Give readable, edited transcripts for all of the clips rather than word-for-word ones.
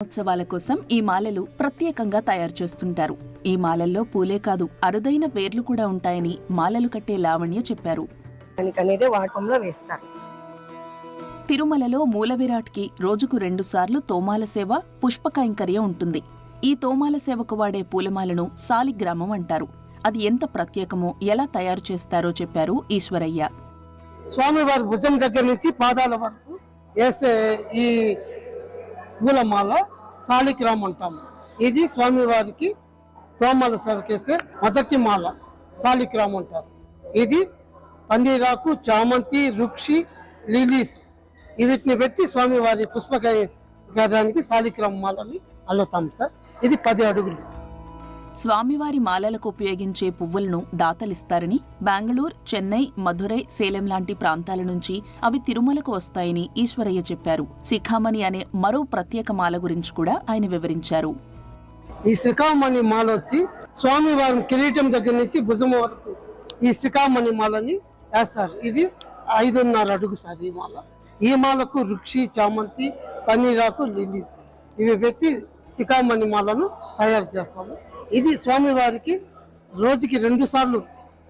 ఉత్సవాల కోసం ఈ మాలలు ప్రత్యేకంగా తయారు చేస్తుంటారు. ఈ మాలల్లో పూలే కాదు, అరుదైన వేర్లు కూడా ఉంటాయని మాలలు కట్టే లావణ్య చెప్పారు. వాడకంలో వేస్తారు. తిరుమలలో మూల విరాట్కి రోజుకు 2 సార్లు తోమాల సేవ, పుష్ప కైంకర్యం ఉంటుంది. ఈ తోమాల సేవకు వాడే పూలమాలను సాలిగ్రామం అంటారు. అది ఎంత ప్రత్యేకమో, ఎలా తయారు చేస్తారో చెప్పారు ఈశ్వరయ్య. స్వామివారి భుజం దగ్గర నుంచి పాదాల వరకు వేసే ఈ పూలమాల సాలిగ్రామం అంటాము. ఇది స్వామివారికి తోమాల సేవకేస్తే మొదటి మాల సాలిగ్రామం అంటారు. ఇది పన్నీరాకు, చామంతి, రుక్షి, లిలీస్ వీటిని పెట్టి స్వామివారి పుష్పకార్యానికి సాలిగ్రామ మాలని అల్లుతాం సార్. ఇది 10 అడుగులు. స్వామివారి మాలలకు ఉపయోగించే పువ్వులను దాతలిస్తారని, బెంగళూరు, చెన్నై, మధురై, సేలం లాంటి ప్రాంతాల నుంచి అవి తిరుమలకు వస్తాయని ఈశ్వరయ్య చెప్పారు. శిఖామణి అనే మరో ప్రత్యేక మాల గురించి కూడా ఆయన వివరించారు. ఈ శిఖామణి మాల వచ్చి స్వామివారి కిరీటం దగ్గర నుంచి భుజం వరకు ఈ శిఖామణి మాలని వేస్తారు. ఇది 5.5 అడుగు సార్ ఈ మాల. ఈ మాలకు రుక్షి, చామంతి, పన్నీరాకు, లిలీస్ ఇవి పెట్టి శిఖామణి మాలను తయారు చేస్తాము. ఇది స్వామివారికి రోజుకి 2 సార్లు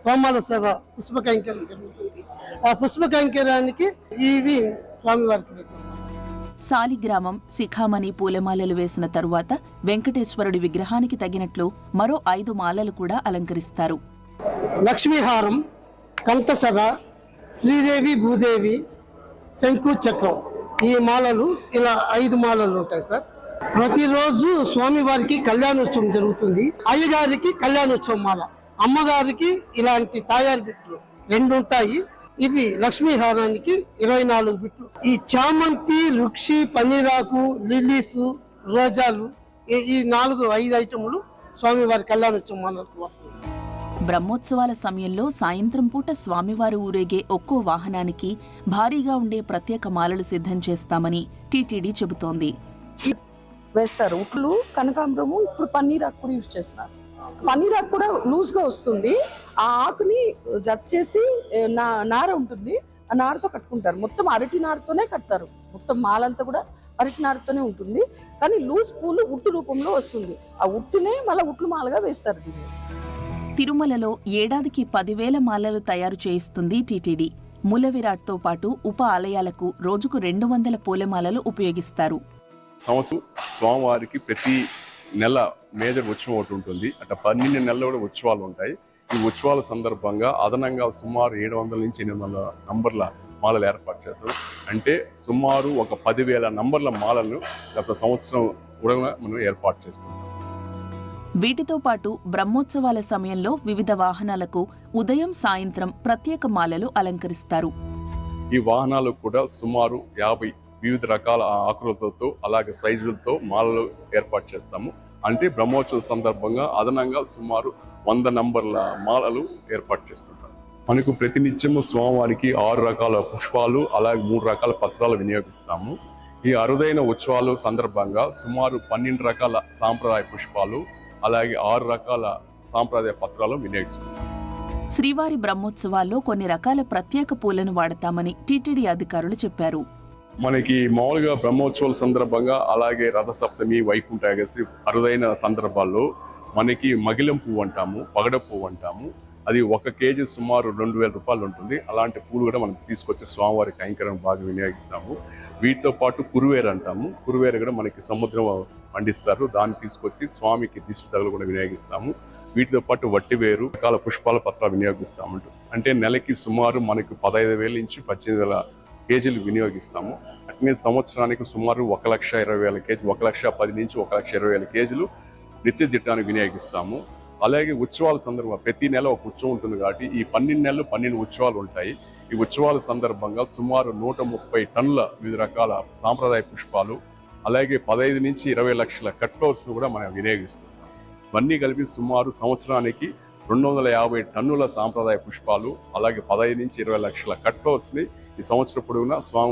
తోమాల సేవ, పుష్ప కైంకర్యం జరుగుతుంది. ఆ పుష్ప కైంకర్యానికి ఇవి స్వామివారికి వేస్తారు. సాలిగ్రామం, శిఖామణి పూలమాలలు వేసిన తరువాత వెంకటేశ్వరుడి విగ్రహానికి తగినట్లు మరో 5 మాలలు కూడా అలంకరిస్తారు. లక్ష్మీహారం, కంఠసర, శ్రీదేవి, భూదేవి, శంకు, చక్రం ఈ మాలలు ఇలా 5 మాలలు ఉంటాయి సార్. ప్రతిరోజు స్వామివారికి కళ్యాణోత్సవం జరుగుతుంది. అయ్యగారికి కళ్యాణోత్సవం మాల, అమ్మగారికి ఇలాంటి తయారు బిట్లు 2 ఉంటాయి. ఇవి లక్ష్మీహారానికి 24 బిట్లు. ఈ చామంతి, రుక్షి, పన్నీరాకు, లిలీస్, రోజాలు ఈ 4-5 ఐటములు స్వామివారి కళ్యాణోత్సవం మాలకు వస్తుంది. బ్రహ్మోత్సవాల సమయంలో సాయంత్రం పూట స్వామివారు ఊరేగే ఒక్కో వాహనానికి భారీగా ఉండే ప్రత్యేక మాలలు సిద్ధం చేస్తామని టీటీడీ చెబుతోంది. వేస్తారు. ఉట్లు, కనకాంబరము, ఇప్పుడు పన్నీరాకు కూడా యూజ్ చేస్తున్నారు. పన్నీరాకు కూడా లూజ్ గా వస్తుంది. ఆ ఆకుని జత చేసి నార ఉంటుంది, ఆ నారతో కట్టుకుంటారు. మొత్తం అరటి నారతోనే కడతారు. మొత్తం మాలంతా కూడా అరటి నారతోనే ఉంటుంది. కానీ లూజ్ పూలు ఉట్టు రూపంలో వస్తుంది. ఆ ఉట్టునే మళ్ళీ ఉట్లు మాలగా వేస్తారు. దీన్ని తిరుమలలో ఏడాదికి 10,000 మాలలు తయారు చేయిస్తుంది టీటీడీ. మూల విరాట్తో పాటు ఉప ఆలయాలకు రోజుకు 200 పూలమాలలు ఉపయోగిస్తారు. సంవత్సరం స్వామివారికి ప్రతి నెల మేజర్ ఉత్సవం ఒకటి ఉంటుంది. అంటే 12 నెలలు కూడా ఉత్సవాలు ఉంటాయి. ఈ ఉత్సవాల సందర్భంగా అదనంగా సుమారు 700 నుంచి 800 నంబర్ల మాలలు ఏర్పాటు చేస్తారు. అంటే సుమారు ఒక 10,000 నంబర్ల మాలలను గత సంవత్సరం కూడా మనం ఏర్పాటు చేస్తున్నాం. వీటితో పాటు బ్రహ్మోత్సవాల సమయంలో వివిధ వాహనాలకు ఉదయం, సాయంత్రం ప్రత్యేక మాలలు అలంకరిస్తారు. ఈ వాహనాలకు కూడా సుమారు 50 వివిధ రకాల ఆకృతులతో అలాగే సైజులతో మాలలు ఏర్పాటు చేస్తాము. అంటే బ్రహ్మోత్సవం సందర్భంగా అదనంగా సుమారు 100 నంబర్ల మాలలు ఏర్పాటు చేస్తుంటారు. మనకు ప్రతినిత్యము స్వామివారికి 6 రకాల పుష్పాలు అలాగే 3 రకాల పత్రాలు వినియోగిస్తాము. ఈ అరుదైన ఉత్సవాలు సందర్భంగా సుమారు 12 రకాల సాంప్రదాయ పుష్పాలు అలాగే 6 రకాల సాంప్రదాయ పత్రాలు వినియోగిస్తాము. శ్రీవారి బ్రహ్మోత్సవాల్లో కొన్ని రకాల ప్రత్యేక పూలను వాడతామని టీటీడీ అధికారులు చెప్పారు. మనకి మామూలుగా బ్రహ్మోత్సవాల సందర్భంగా అలాగే రథసప్తమి, వైకుంఠ ఏకాదశి అరుదైన సందర్భాల్లో మనకి మగిలం పువ్వు అంటాము, పగడ పువ్వు అంటాము. అది 1 కేజీ సుమారు 2,000 రూపాయలు ఉంటుంది. అలాంటి పూలు కూడా మనం తీసుకొచ్చి స్వామివారి కైంకర్యం బాగా వినియోగిస్తాము. వీటితో పాటు కురువేరు అంటాము. కురువేరు కూడా మనకి సముద్రం పండిస్తారు. దాన్ని తీసుకొచ్చి స్వామికి దిష్టి తగలు కూడా వినియోగిస్తాము. వీటితో పాటు వట్టివేరు, రకాల పుష్పాల పత్రాలు వినియోగిస్తాము. అంటే నెలకి సుమారు మనకు 15,000 నుంచి 18,000 కేజీలు వినియోగిస్తాము. అట్నే సంవత్సరానికి సుమారు 1,20,000 కేజీ, 1,10,000 నుంచి 1,20,000 కేజీలు నిత్య దిట్టానికి వినియోగిస్తాము. అలాగే ఉత్సవాల సందర్భంగా ప్రతి నెల ఒక ఉత్సవం ఉంటుంది కాబట్టి ఈ 12 నెలలు 12 ఉత్సవాలు ఉంటాయి. ఈ ఉత్సవాల సందర్భంగా సుమారు 130 టన్నుల వివిధ రకాల సాంప్రదాయ పుష్పాలు అలాగే 15 నుంచి 20 లక్షల కట్ ఫ్లవర్స్ కూడా మనం వినియోగిస్తున్నాం. ఇవన్నీ కలిపి సుమారు సంవత్సరానికి 250 టన్నుల సాంప్రదాయ పుష్పాలు అలాగే 15 నుంచి 20 లక్షల కట్ ఫ్లవర్స్ ని ఈ సంవత్సరం పొడవునా స్వామి